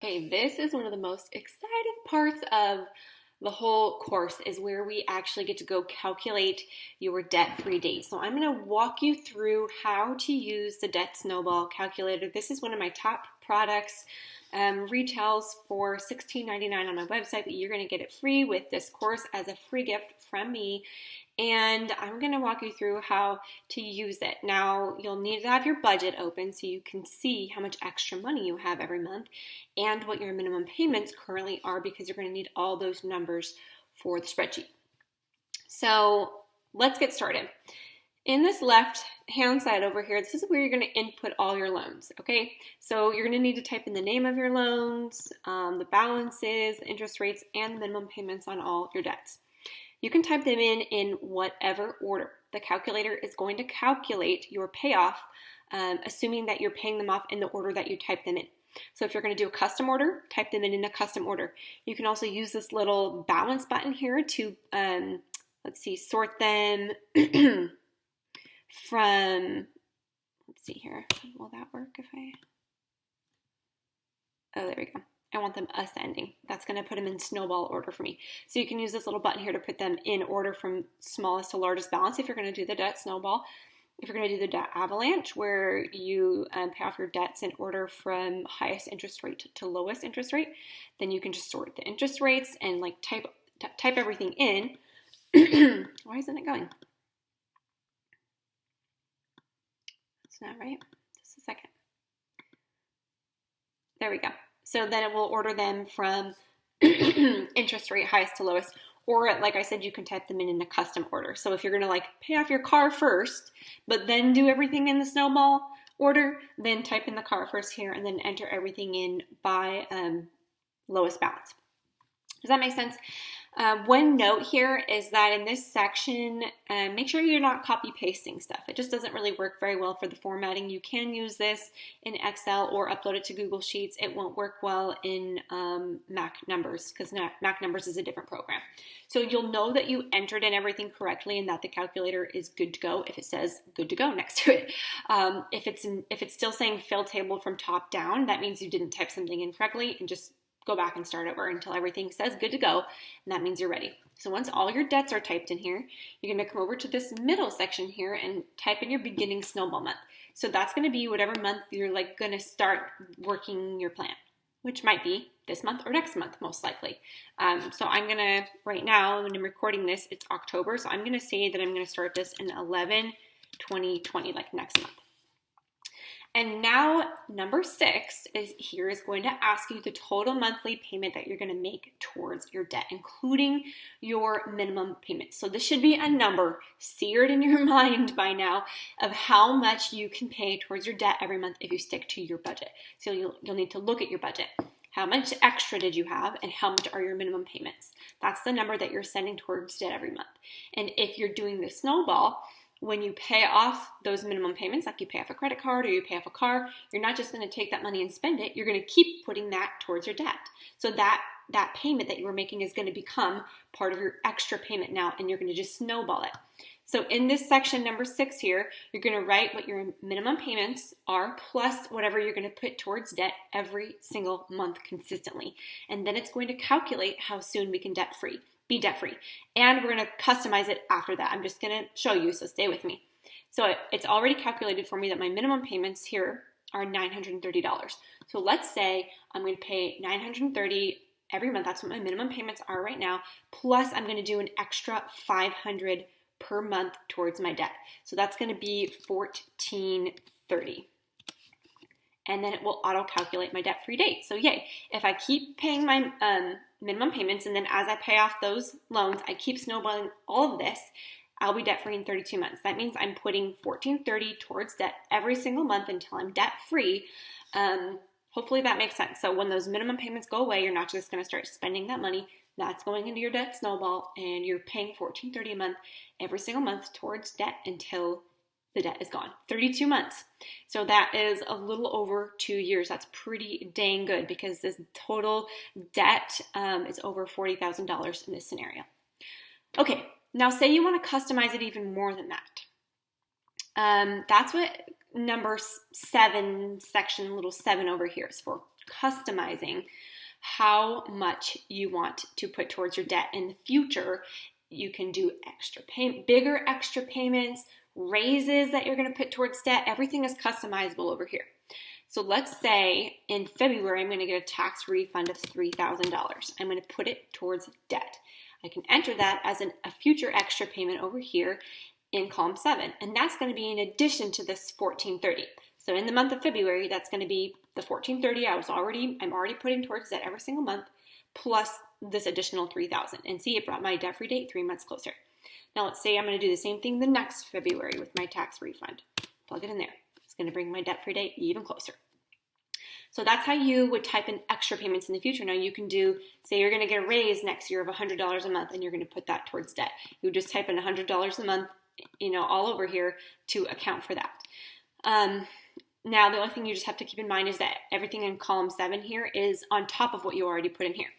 Okay, this is one of the most exciting parts of the whole course is where we actually get to go calculate your debt-free days. So I'm going to walk you through how to use the Debt Snowball Calculator. This is one of my top products. Retails for $16.99 on my website, but you're going to get it free with this course as a free gift from me. And I'm going to walk you through how to use it. Now, you'll need to have your budget open so you can see how much extra money you have every month and what your minimum payments currently are, because you're going to need all those numbers for the spreadsheet. So let's get started. In this left hand side over here, this is where you're going to input all your loans, okay? So you're going to need to type in the name of your loans, the balances, the interest rates, and the minimum payments on all your debts. You can type them in whatever order. The calculator is going to calculate your payoff, assuming that you're paying them off in the order that you type them in. So if you're going to do a custom order, type them in a custom order. You can also use this little balance button here to, sort them from, let's see here, will that work if oh, there we go. I want them ascending. That's going to put them in snowball order for me. So you can use this little button here to put them in order from smallest to largest balance if you're going to do the debt snowball. If you're going to do the debt avalanche, where you pay off your debts in order from highest interest rate to lowest interest rate, then you can just sort the interest rates and like type everything in. Why isn't it going? It's not right. Just a second. There we go. So then it will order them from interest rate highest to lowest, or like I said, you can type them in a custom order. So if you're going to like pay off your car first, but then do everything in the snowball order, then type in the car first here and then enter everything in by lowest balance. Does that make sense? One note here is that in this section, make sure you're not copy pasting stuff. It just doesn't really work very well for the formatting. You can use this in Excel or upload it to Google Sheets. It won't work well in Mac Numbers because Mac Numbers is a different program. So you'll know that you entered in everything correctly and that the calculator is good to go if it says good to go next to it. If it's still saying fill table from top down, that means you didn't type something in correctly, and just go back and start over until everything says good to go, and that means you're ready. So once all your debts are typed in here, you're going to come over to this middle section here and type in your beginning snowball month. So that's going to be whatever month you're like going to start working your plan, which might be this month or next month, most likely. So I'm going to, right now, when I'm recording this, it's October, so I'm going to say that I'm going to start this in 11/20/20, like next month. And now number 6 is going to ask you the total monthly payment that you're going to make towards your debt, including your minimum payments. So this should be a number seared in your mind by now of how much you can pay towards your debt every month if you stick to your budget. So you'll need to look at your budget. How much extra did you have, and how much are your minimum payments? That's the number that you're sending towards debt every month. And if you're doing the snowball, when you pay off those minimum payments, like you pay off a credit card or you pay off a car, you're not just going to take that money and spend it. You're going to keep putting that towards your debt. So that payment that you were making is going to become part of your extra payment now, and you're going to just snowball it. So in this section, number 6 here, you're going to write what your minimum payments are plus whatever you're going to put towards debt every single month consistently. And then it's going to calculate how soon we can be debt-free. And we're going to customize it after that. I'm just going to show you, so stay with me. So it's already calculated for me that my minimum payments here are $930. So let's say I'm going to pay $930 every month. That's what my minimum payments are right now. Plus I'm going to do an extra $500 per month towards my debt. So that's going to be $1,430. And then it will auto-calculate my debt-free date. So yay, if I keep paying my minimum payments, and then as I pay off those loans, I keep snowballing all of this, I'll be debt-free in 32 months. That means I'm putting $1,430 towards debt every single month until I'm debt-free. Hopefully that makes sense. So when those minimum payments go away, you're not just going to start spending that money. That's going into your debt snowball, and you're paying $1,430 a month every single month towards debt until the debt is gone. 32 months. So that is a little over 2 years. That's pretty dang good, because this total debt is over $40,000 in this scenario. Okay, now say you want to customize it even more than that. That's what number 7 section, little 7 over here is for. customizing how much you want to put towards your debt in the future. You can do bigger extra payments, raises that you're going to put towards debt. Everything is customizable over here. So let's say in February, I'm going to get a tax refund of $3,000. I'm going to put it towards debt. I can enter that as a future extra payment over here in column 7, and that's going to be in addition to this $1,430. So in the month of February, that's going to be the $1,430 I'm already putting towards debt every single month, plus this additional $3,000. And see, it brought my debt-free date 3 months closer. Now let's say I'm going to do the same thing the next February with my tax refund. Plug it in there. It's going to bring my debt-free date even closer. So that's how you would type in extra payments in the future. Now you can do, say you're going to get a raise next year of $100 a month, and you're going to put that towards debt. You would just type in $100 a month, all over here to account for that. Now the only thing you just have to keep in mind is that everything in column 7 here is on top of what you already put in here.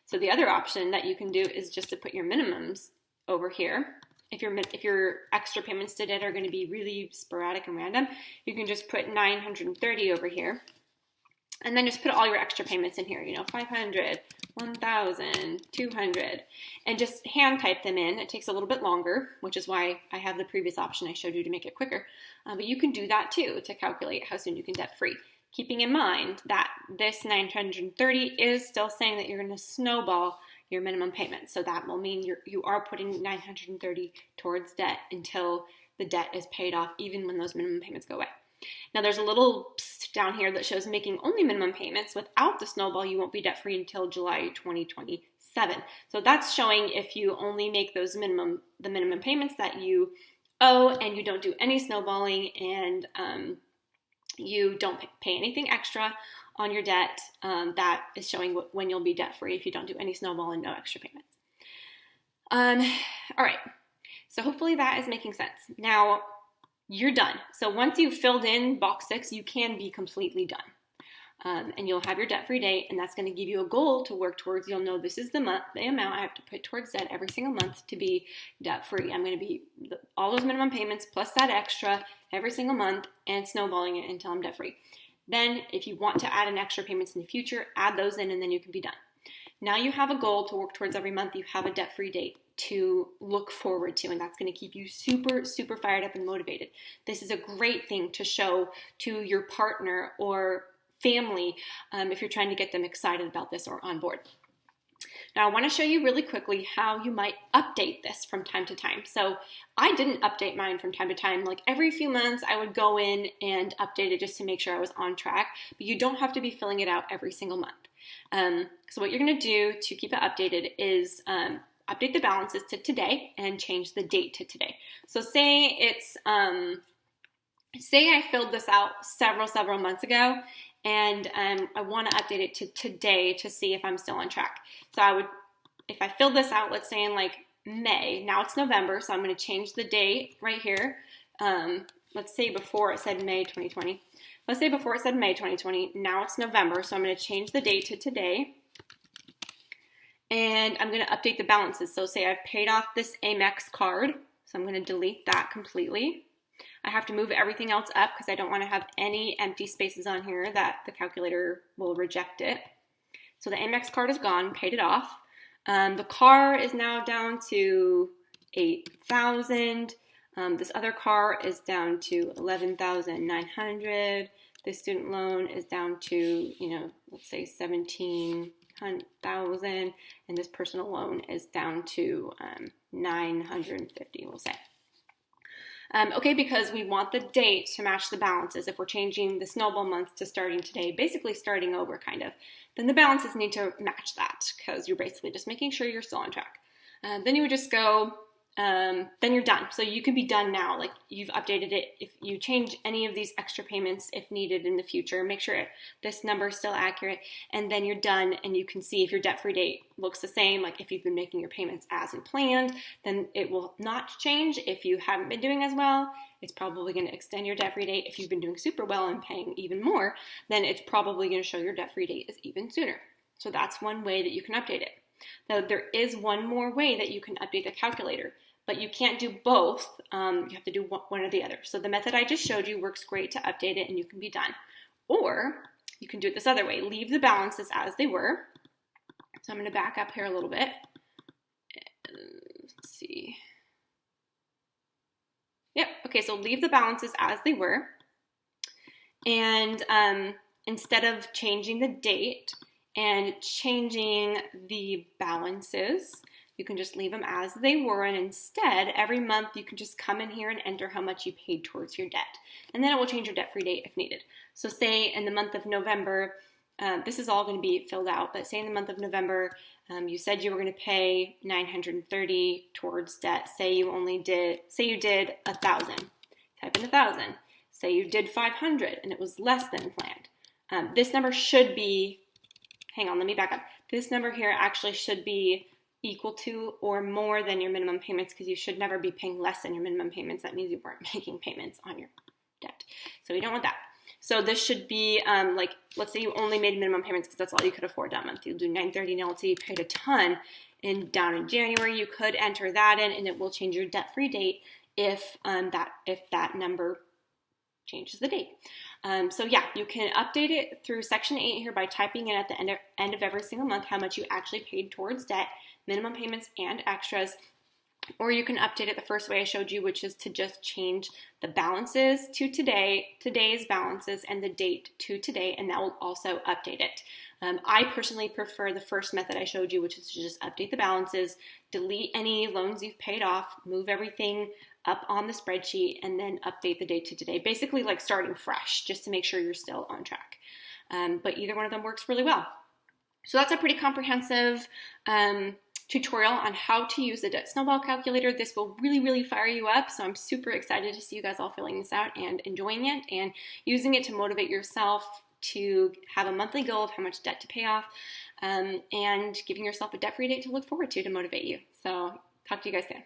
So the other option that you can do is just to put your minimums over here. If your extra payments to debt are going to be really sporadic and random, you can just put 930 over here, and then just put all your extra payments in here, 500, 1,000, 200, and just hand type them in. It takes a little bit longer, which is why I have the previous option I showed you to make it quicker. But you can do that too to calculate how soon you can debt free, keeping in mind that this 930 is still saying that you're going to snowball your minimum payment. So that will mean you are putting 930 towards debt until the debt is paid off, even when those minimum payments go away. Now there's a little down here that shows making only minimum payments. Without the snowball, you won't be debt free until July 2027. So that's showing if you only make the minimum payments that you owe, and you don't do any snowballing, and you don't pay anything extra on your debt. That is showing when you'll be debt free if you don't do any snowball and no extra payments. All right. So hopefully that is making sense. Now you're done. So once you've filled in box 6, you can be completely done. And you'll have your debt-free date, and that's going to give you a goal to work towards. You'll know this is the amount I have to put towards debt every single month to be debt-free. I'm going to be all those minimum payments plus that extra every single month and snowballing it until I'm debt-free. Then if you want to add in extra payments in the future, add those in, and then you can be done. Now you have a goal to work towards every month. You have a debt-free date to look forward to, and that's going to keep you super, super fired up and motivated. This is a great thing to show to your partner or family if you're trying to get them excited about this or on board. Now I want to show you really quickly how you might update this from time to time. So I didn't update mine from time to time. Like every few months I would go in and update it just to make sure I was on track, but you don't have to be filling it out every single month. So what you're going to do to keep it updated is update the balances to today and change the date to today. So say I filled this out several months ago, and I want to update it to today to see if I'm still on track. So if I filled this out, let's say in like May, now it's November, so I'm going to change the date right here. Let's say before it said May 2020. Let's say before it said May 2020, now it's November, so I'm going to change the date to today. And I'm going to update the balances. So say I've paid off this Amex card, so I'm going to delete that completely. I have to move everything else up because I don't want to have any empty spaces on here that the calculator will reject it. So the Amex card is gone, paid it off. The car is now down to $8,000. This other car is down to $11,900. This student loan is down to, let's say $17,000, and this personal loan is down to $950, we'll say. Okay, because we want the date to match the balances. If we're changing the snowball month to starting today, basically starting over kind of, then the balances need to match that because you're basically just making sure you're still on track. Then you would just go, then you're done. So you can be done now, like you've updated it. If you change any of these extra payments if needed in the future, make sure this number is still accurate, and then you're done, and you can see if your debt-free date looks the same, like if you've been making your payments as planned, then it will not change. If you haven't been doing as well, it's probably going to extend your debt-free date. If you've been doing super well and paying even more, then it's probably going to show your debt-free date is even sooner. So that's one way that you can update it. Now, there is one more way that you can update the calculator, but you can't do both. You have to do one or the other. So the method I just showed you works great to update it, and you can be done. Or you can do it this other way. Leave the balances as they were. So I'm going to back up here a little bit. Let's see. Yep, okay, so leave the balances as they were. And instead of changing the date and changing the balances, you can just leave them as they were, and instead, every month you can just come in here and enter how much you paid towards your debt. And then it will change your debt-free date if needed. So say in the month of November, this is all going to be filled out, but say in the month of November, you said you were going to pay $930 towards debt. Say you did 1,000. Type in 1,000. Say you did 500 and it was less than planned. This number should be, hang on, let me back up. This number here actually should be equal to or more than your minimum payments, because you should never be paying less than your minimum payments. That means you weren't making payments on your debt. So we don't want that. So this should be like, let's say you only made minimum payments because that's all you could afford that month. You'll do $930. Now let's say you paid a ton down in January. You could enter that in, and it will change your debt-free date if that number changes the date. So yeah, you can update it through section 8 here by typing in at the end of every single month how much you actually paid towards debt, minimum payments and extras. Or you can update it the first way I showed you, which is to just change the balances to today's balances, and the date to today, and that will also update it. I personally prefer the first method I showed you, which is to just update the balances, delete any loans you've paid off, move everything up on the spreadsheet, and then update the date to today. Basically like starting fresh, just to make sure you're still on track. But either one of them works really well. So that's a pretty comprehensive tutorial on how to use the Debt Snowball Calculator. This will really, really fire you up. So I'm super excited to see you guys all filling this out and enjoying it and using it to motivate yourself to have a monthly goal of how much debt to pay off, and giving yourself a debt-free date to look forward to motivate you. So talk to you guys soon.